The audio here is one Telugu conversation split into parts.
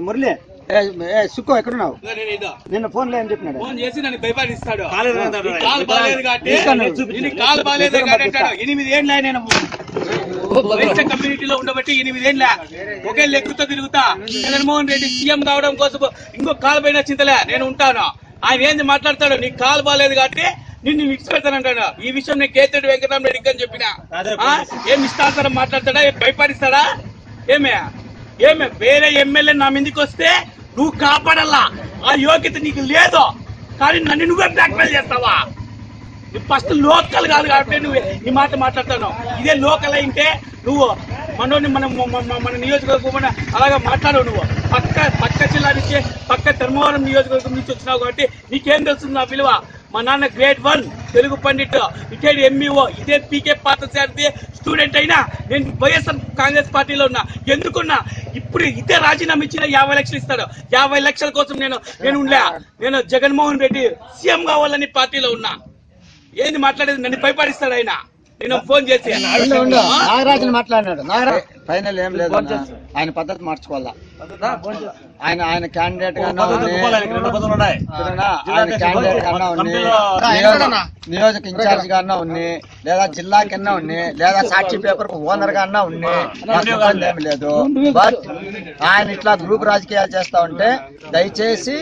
మురళి సుక్కో ఎక్కడున్నావు? నిన్న ఫోన్ లేని చెప్పినాడు. ఫోన్ చేసి నన్ను భయపడిస్తాడు. 8 ఏళ్ళ నేను కమ్యూనిటీలో ఉండబట్టి 8 ఏళ్ళ ఒకే లెక్కుతో తిరుగుతా. జగన్మోహన్ రెడ్డి సీఎం కావడం కోసం ఇంకో కాలు పైన చింతలే నేను ఉంటాను. ఆయన ఏంది మాట్లాడతాడు, నీకు కాలు బాగాలేదు కాబట్టి నిన్ను విడిచిపెడతానంటాడు. ఈ విషయం నేను కేతిరెడ్డి వెంకటరామరెడ్డికి అని చెప్పిన. ఏం ఇష్టాంతరం మాట్లాడతాడా, భయపడిస్తాడా? ఏమే వేరే ఎమ్మెల్యే నా మీదకి వస్తే నువ్వు కాపాడాలా, ఆ యోగ్యత నీకు లేదు. కానీ నన్ను నువ్వే బ్లాక్మెయిల్ చేస్తావా? ఫస్ట్ లోకల్ కాదు కాబట్టి నువ్వు ఈ మాట మాట్లాడతాను. ఇదే లోకల్ అయితే నువ్వు మనోని మన నియోజకవర్గం అలాగా మాట్లాడవు. నువ్వు పక్క జిల్లా నుంచి పక్క ధర్మవరం నియోజకవర్గం నుంచి వచ్చినావు కాబట్టి నీకేం తెలుస్తుంది నా విలువ? మా నాన్న గ్రేడ్ 1 తెలుగు పండిట్, ఇదే ఎంఈఓ, ఇదే పీకే పార్థసారథి స్టూడెంట్ అయినా నేను వైఎస్ఆర్ కాంగ్రెస్ పార్టీలో ఉన్నా. ఎందుకున్నా? ఇప్పుడు ఇదే రాజీనామా ఇచ్చిన 50 లక్షలు ఇస్తాడు. 50 లక్షల కోసం నేను జగన్మోహన్ రెడ్డి సీఎం కావాలని పార్టీలో ఉన్నా. ఏంది మాట్లాడేది? నన్ను భయపడిస్తాడు ఆయన. నేను ఫోన్ చేసి నాగరాజుని మాట్లాడినాడు. ఫైనల్ ఏం లేదు, ఆయన పద్ధతి మార్చుకోవాలా. ఆయన క్యాండిడేట్ గానే నియోజక ఇన్ఛార్జ్ గానే ఉన్ని, లేదా జిల్లా కన్నా ఉన్ని, లేదా సాక్షి పేపర్ ఓనర్ గానే ఉన్ని, ఏమి లేదు. బట్ ఆయన ఇట్లా గ్రూప్ రాజకీయాలు చేస్తా ఉంటే దయచేసి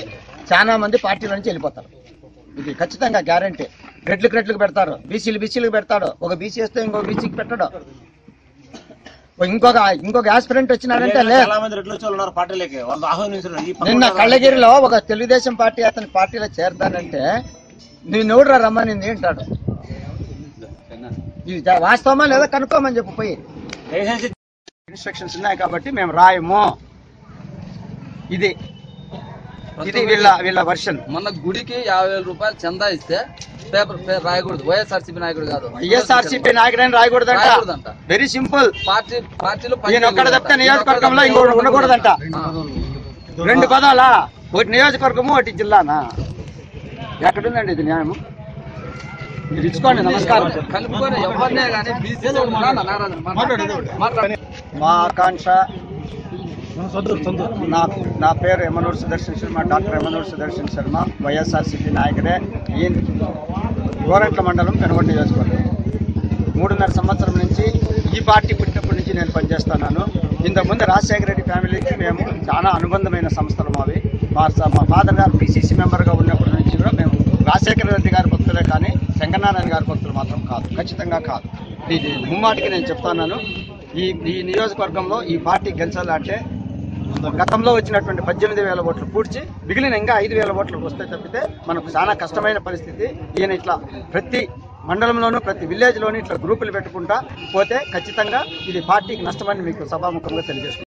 చాలా మంది పార్టీల నుంచి వెళ్ళిపోతారు. ఇది ఖచ్చితంగా గ్యారంటీ. రెడ్లకు పెడతారు, బీసీలకు పెడతాడు. ఒక బీసీ వస్తే ఇంకో బీసీకి పెట్టడు. ఇంకొక ఆస్పిరెంట్ వచ్చినాడంటే నిన్న కళ్ళగిరిలో ఒక తెలుగుదేశం పార్టీ అతని పార్టీలో చేరతానంటే నువ్వెవడురా రమ్మనింది అంటాడు. ఇది వాస్తవమా లేదా కనుక్కోమని చెప్పు పోయి. ఇన్స్ట్రక్షన్స్ ఉన్నాయి కాబట్టి మేము రాయము. ఇది వీళ్ళ వర్షన్. మొన్న గుడికి 50,000 రూపాయలు చందా ఇస్తే పేపర్ రాయకూడదు. వైఎస్ఆర్సీపీ నాయకుడు కాదు, వైఎస్ఆర్సీపీ నాయకుడని రాయకూడదంట. Very simple. పార్టీలో ఈయన ఒక్కడ తప్పితే నియోజకవర్గంలో ఇంకోటి ఉండకూడదంట. 2 పదాలా? ఒకటి నియోజకవర్గము, ఒకటి జిల్లానా? ఎక్కడుందండి ఇది న్యాయము? మీరు ఇచ్చుకోండి. నమస్కారం. కలుపుకొని ఎవరినే కానీ మా ఆకాంక్ష, నా పేరు ఎమ్మనూరు సుదర్శన్ శర్మ, డాక్టర్ ఎమ్మనూరు సుదర్శన్ శర్మ, వైఎస్ఆర్సీపీ నాయకుడే. ఈ గోరంట్ల మండలం పెనుగొండ నియోజకవర్గం. 3.5 సంవత్సరం నుంచి ఈ పార్టీ పుట్టినప్పటి నుంచి నేను పనిచేస్తున్నాను. ఇంతకుముందు రాజశేఖర రెడ్డి ఫ్యామిలీకి మేము చాలా అనుబంధమైన సంస్థలు మావి. మా ఫాదర్ గారు పిసిసి మెంబర్గా ఉన్నప్పటి నుంచి కూడా మేము రాజశేఖర రెడ్డి గారి భక్తులే కానీ శంకరనారాయణ గారి భక్తులు మాత్రం కాదు, ఖచ్చితంగా కాదు. ఇది ముమ్మాటికి నేను చెప్తున్నాను. ఈ నియోజకవర్గంలో ఈ పార్టీ గెలిచాలంటే గతంలో వచ్చినటువంటి 18,000 ఓట్లు పూడ్చి మిగిలిన ఇంకా 5,000 ఓట్లు వస్తే తప్పితే మనకు చాలా కష్టమైన పరిస్థితి. ఈయన ఇట్లా ప్రతి మండలంలోనూ ప్రతి విలేజ్లోనూ ఇట్లా గ్రూపులు పెట్టుకుంటా పోతే ఖచ్చితంగా ఇది పార్టీకి నష్టమని మీకు సభాముఖంగా తెలియజేసుకుంటాను.